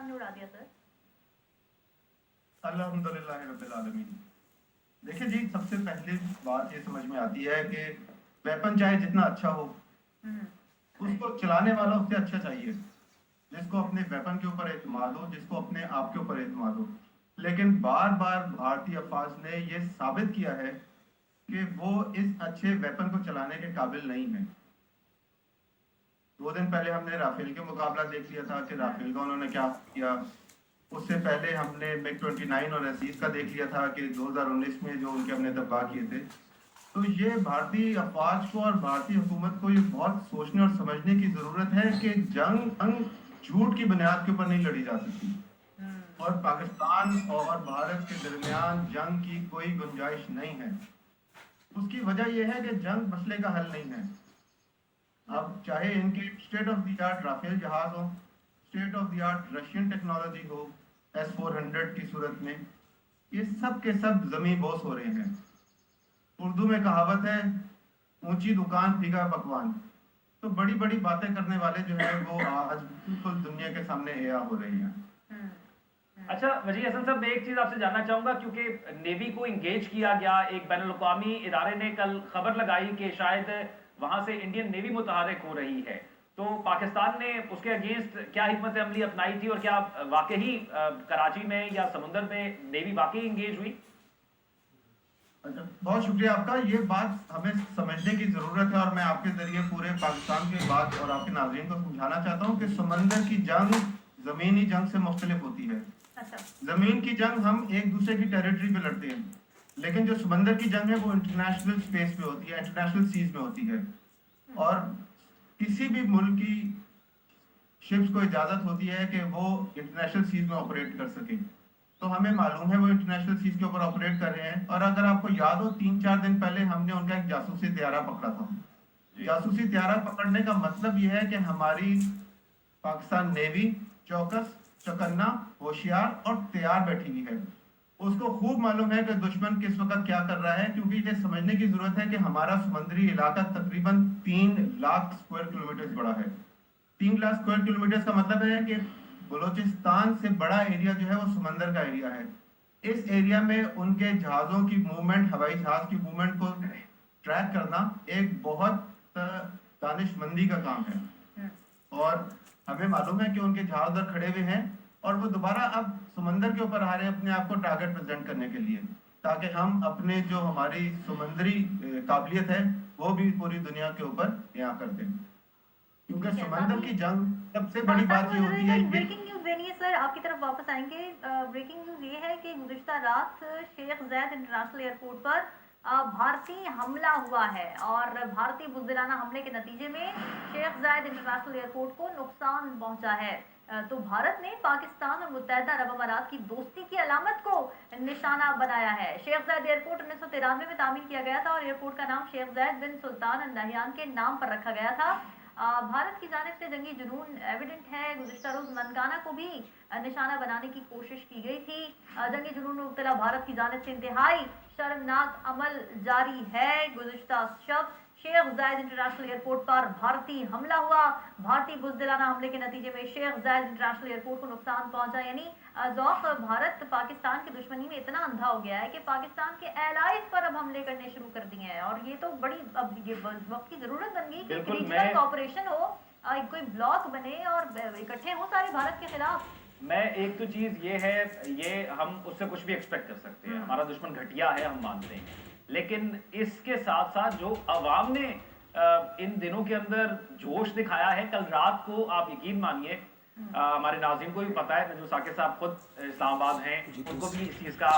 पाकिस्तान ने उड़ा दिया सर? अल्हम्दुलिल्लाह रब्बिल आलमीन। देखिए जी, सबसे पहली बात ये समझ में आती है कि वेपन चाहे जितना अच्छा हो, उसको चलाने वाला उससे अच्छा चाहिए, जिसको अपने वेपन के ऊपर एतमाद हो, जिसको अपने आप के ऊपर एतमाद हो। लेकिन बार बार भारतीय अफवाज ने ये साबित किया है कि वो इस अच्छे वेपन को चलाने के काबिल नहीं है। 2 दिन पहले हमने राफेल के मुकाबला देख लिया था कि राफेल का उन्होंने क्या किया। उससे पहले हमने मिग 29 और अजीज का देख लिया था कि 2019 में जो उनके हमने तबाह किए थे। तो ये भारतीय अफवाज को और भारतीय हुकूमत को ये बहुत सोचने और समझने की जरूरत है कि जंग झूठ की बुनियाद के ऊपर नहीं लड़ी जा सकती, और पाकिस्तान और भारत के दरमियान जंग की कोई गुंजाइश नहीं है। उसकी वजह यह है कि जंग मसले का हल नहीं है। अब चाहे इनके state of the art Rafale जहाज हो, state of the art Russian technology हो S-400 की सूरत में, ये सब के सब जमीन बोस हो रहे हैं। उर्दू में कहावत है, ऊंची दुकान फीका पकवान। तो बड़ी बड़ी बातें करने वाले जो है वो आज बिल्कुल दुनिया के सामने एया हो रहे हैं। अच्छा वजीर हसन साहब, मैं एक चीज आपसे जानना चाहूंगा, क्योंकि नेवी को इंगेज किया गया, एक बैनुल-अक़वामी इदारे ने कल खबर लगाई कि शायद वहां से इंडियन नेवी मुतहर्रिक हो रही है, तो पाकिस्तान ने उसके अगेंस्ट क्या हिकमत अमली अपनाई थी और क्या वाकई कराची में या समुंदर में नेवी वाकई इंगेज हुई? अच्छा, बहुत शुक्रिया आपका। ये बात हमें समझने की जरूरत है और मैं आपके जरिए पूरे पाकिस्तान की बात और आपके नाज़रीन को समझाना चाहता हूँ कि समंदर की जंग जमीनी जंग से मुख्तलिफ होती है। अच्छा। जमीन की जंग हम एक दूसरे की टेरिटरी पे लड़ते हैं, लेकिन जो समंदर की जंग है वो इंटरनेशनल स्पेस पे होती है, इंटरनेशनल सीज में होती है, और किसी भी मुल्क की शिप्स को इजाजत होती है कि वो इंटरनेशनल सीज में ऑपरेट कर सके। तो हमें मालूम है वो इंटरनेशनल सीज के ऊपर ऑपरेट कर रहे हैं। और अगर आपको याद हो, 3-4 दिन पहले हमने उनका एक जासूसी त्यारा पकड़ा था। जासूसी त्यारा पकड़ने का मतलब यह है कि हमारी पाकिस्तान नेवी चौकस, चौकन्ना, होशियार और तैयार बैठी हुई है। उसको खूब मालूम है कि दुश्मन किस वक्त क्या कर रहा है, क्योंकि ये समझने की जरूरत है कि हमारा समुद्री इलाका तकरीबन 3 लाख स्क्वायर किलोमीटर बड़ा है। 3 लाख स्क्वायर किलोमीटर का मतलब है कि बलोचिस्तान से बड़ा एरिया जो है वो समंदर का एरिया है। इस एरिया में उनके जहाज़ों की मूवमेंट, हवाई जहाज की मूवमेंट को ट्रैक करना एक बहुत दानिशमंदी का काम है। और हमें मालूम है कि उनके जहाज उधर खड़े हुए हैं और वो दोबारा अब समंदर के ऊपर आ रहे हैं अपने आप को टारगेट प्रेजेंट करने के लिए, ताकि हम अपने जो हमारी समुद्री काबिलियत है वो भी पूरी दुनिया के ऊपर यहाँ कर दें। क्योंकि समंदर की जंग सबसे बड़ी बात ये होती है। ब्रेकिंग न्यूज देनी है सर, आपकी तरफ वापस आएंगे। ब्रेकिंग न्यूज ये है कि गुज़िश्ता रात शेख ज़ायद इंटरनेशनल एयरपोर्ट पर भारतीय हमला हुआ है और भारतीय बुज़दिलाना हमले के नतीजे में शेख ज़ायद इंटरनेशनल एयरपोर्ट को नुकसान पहुंचा है। तो भारत ने पाकिस्तान और मुत्तहदा अरब अमारात की दोस्ती की अलामत को निशाना बनाया है। शेख ज़ायद एयरपोर्ट 1993 में तामीर किया गया था और एयरपोर्ट का नाम शेख ज़ायद बिन सुल्तान अल नहयान के नाम पर रखा गया था। भारत की जानिब से जंगी जुनून एविडेंट है। गुज़िश्ता रोज ननकाना को भी निशाना बनाने की कोशिश की गई थी। जंगी जुनून में मुब्तला भारत की जानिब से इंतहाई शर्मनाक अमल जारी है। गुज़िश्ता शब शेख ज़ायद इंटरनेशनल एयरपोर्ट पर भारतीय हमला हुआ। भारतीय बुज़दिलाना हमले के नतीजे में शेख ज़ायद इंटरनेशनल एयरपोर्ट को नुकसान पहुंचा। यानी ज़ौक़ भारत पाकिस्तान की दुश्मनी में इतना अंधा हो गया है कि पाकिस्तान के एलाइज पर अब हमले करने शुरू कर दिए हैं, और ये तो बड़ी अब ये वक्त की जरूरत बन गई कि रीजनल कॉपरेशन हो, कोई ब्लॉक बने और इकट्ठे हों सारे भारत के खिलाफ। मैं एक तो चीज ये है, ये हम उससे कुछ भी एक्सपेक्ट कर सकते हैं, हमारा दुश्मन घटिया है, हम मानते हैं, लेकिन इसके साथ साथ जो अवाम ने इन दिनों के अंदर जोश दिखाया है, कल रात को आप यकीन मानिए, हमारे नाज़रीन को भी पता है, जो साकिब साहब खुद इस्लामाबाद हैं, उनको भी इस चीज का